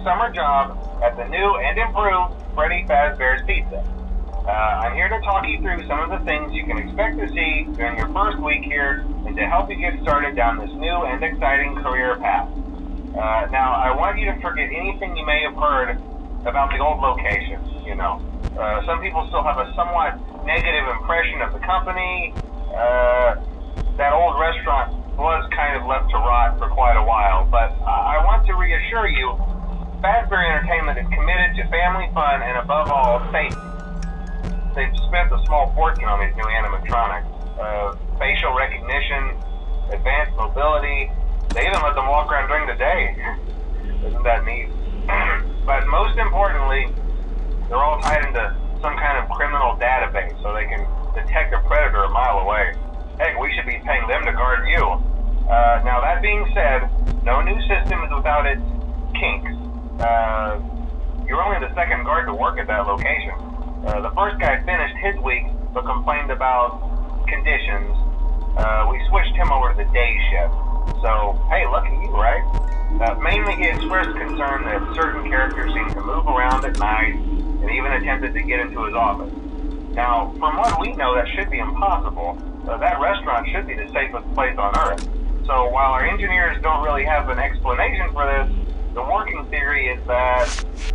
summer job at the new and improved Freddy Fazbear's Pizza. I'm here to talk you through some of the things you can expect to see during your first week here and to help you get started down this new and exciting career path. Now, I want you to forget anything you may have heard about the old location. Some people still have a somewhat negative impression of the company. That old restaurant was kind of left to rot for quite a while, but I want to reassure you, Fazbear Entertainment is committed to family fun and above all, safety. They've spent a small fortune on these new animatronics. Facial recognition, advanced mobility. They even let them walk around during the day. Isn't that neat? But most importantly, they're all tied into some kind of criminal database so they can detect a predator a mile away. Heck, we should be paying them to guard you. Now that being said, no new system is without its kinks. You're only the second guard to work at that location. The first guy finished his week but complained about conditions. We switched him over to the day shift. So, hey, lucky you, right? Mainly he expressed concern that certain characters seemed to move around at night and even attempted to get into his office. Now, from what we know, that should be impossible. That restaurant should be the safest place on Earth. So while our engineers don't really have an explanation for this, the working theory is that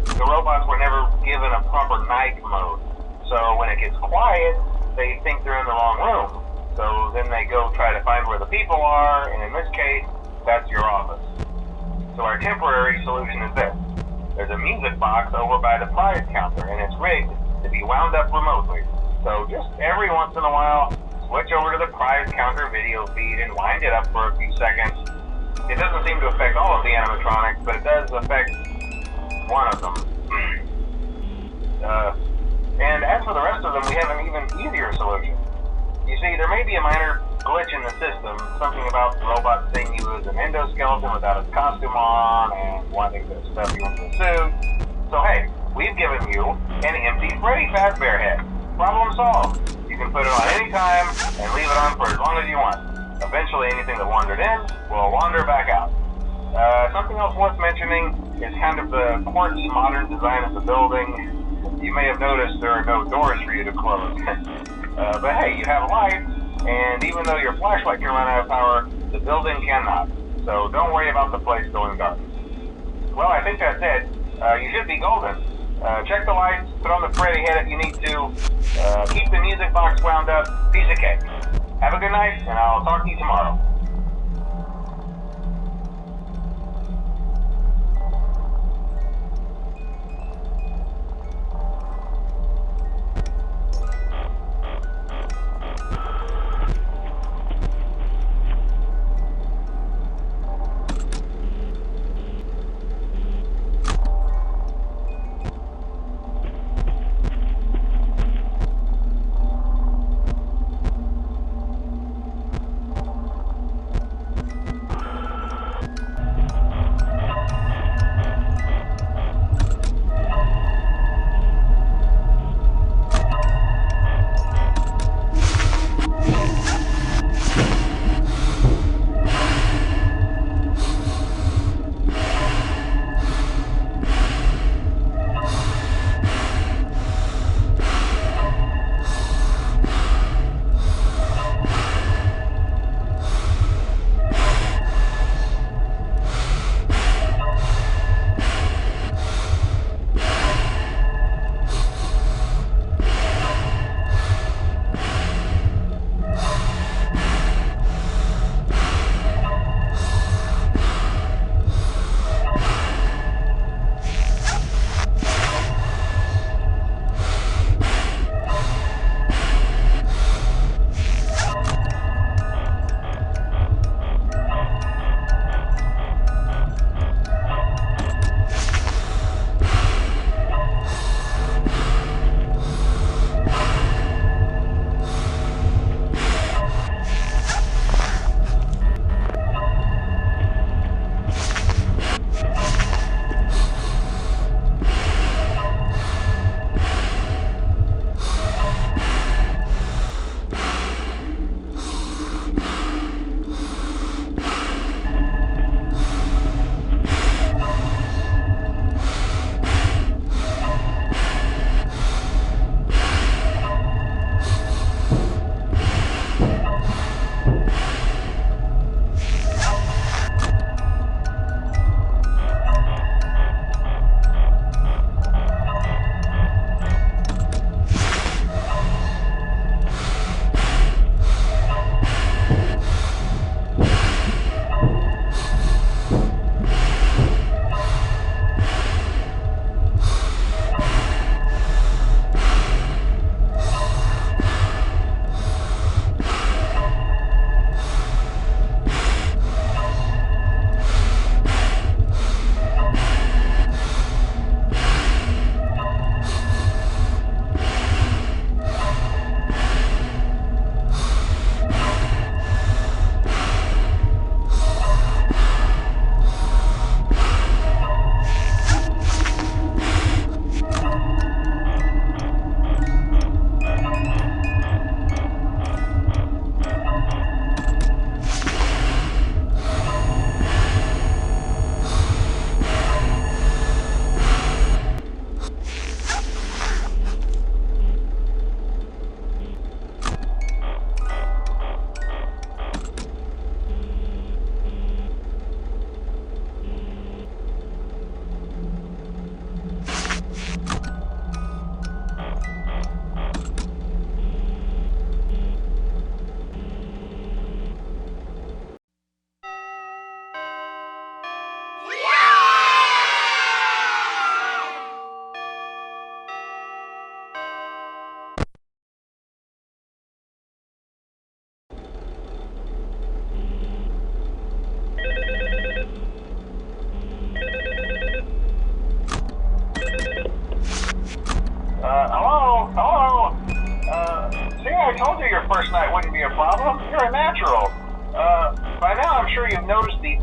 the robots were never given a proper night mode. So when it gets quiet, they think they're in the wrong room. So then they go try to find where the people are, and in this case, that's your office. So our temporary solution is this. There's a music box over by the prize counter, and it's rigged to be wound up remotely. So just every once in a while, switch over to the prize counter video feed and wind it up for a few seconds. It doesn't seem to affect all of the animatronics, but it does affect one of them. And as for the rest of them, we have an even easier solution. You see, there may be a minor glitch in the system, something about the robot seeing you as an endoskeleton without his costume on and wanting to stuff you into a suit. So hey, we've given you an empty Freddy Fazbear head. Problem solved. You can put it on any time and leave it on for as long as you want. Eventually anything that wandered in will wander back out. Something else worth mentioning is kind of the quirky modern design of the building. You may have noticed there are no doors for you to close. But hey, you have lights, and even though your flashlight can run out of power, the building cannot. So don't worry about the place going dark. Well, I think that's it. You should be golden. Check the lights, put on the Freddy head if you need to. Keep the music box wound up. Piece of cake. Have a good night, and I'll talk to you tomorrow.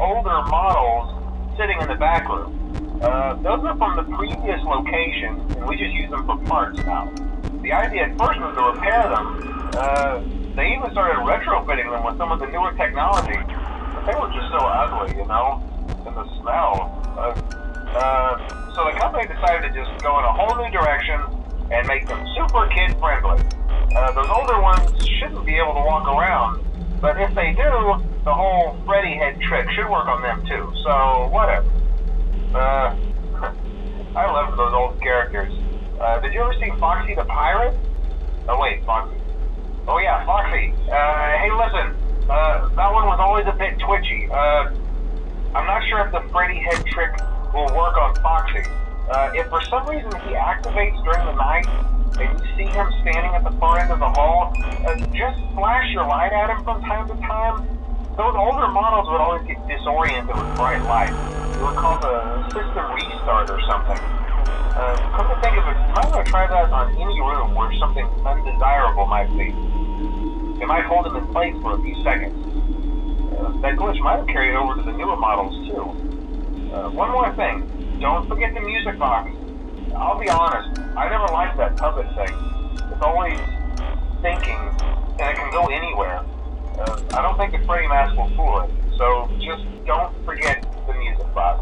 older models sitting in the back room. Those are from the previous location, and we just use them for parts now. The idea at first was to repair them. They even started retrofitting them with some of the newer technology, but they were just so ugly, you know, and the smell. So the company decided to just go in a whole new direction and make them super kid-friendly. Those older ones shouldn't be able to walk around, but if they do, the whole Freddy head trick should work on them too, so whatever. I love those old characters. Did you ever see Foxy the Pirate? Oh wait, Foxy. Oh yeah, Foxy. Hey listen, that one was always a bit twitchy. I'm not sure if the Freddy head trick will work on Foxy. If for some reason he activates during the night, and you see him standing at the far end of the hall, just flash your light at him from time to time. Those older models would always get disoriented with bright light. It would cause a system restart or something. Come to think of it, you might want to try that on any room where something undesirable might be. It might hold him in place for a few seconds. That glitch might have carried over to the newer models too. One more thing, don't forget the music box. I'll be honest, I never liked that puppet thing. It's always thinking, and it can go anywhere. I don't think the Freddy mask will fool it, so just don't forget the music box.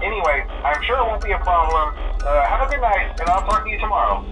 Anyway, I'm sure it won't be a problem. Have a good night, and I'll talk to you tomorrow.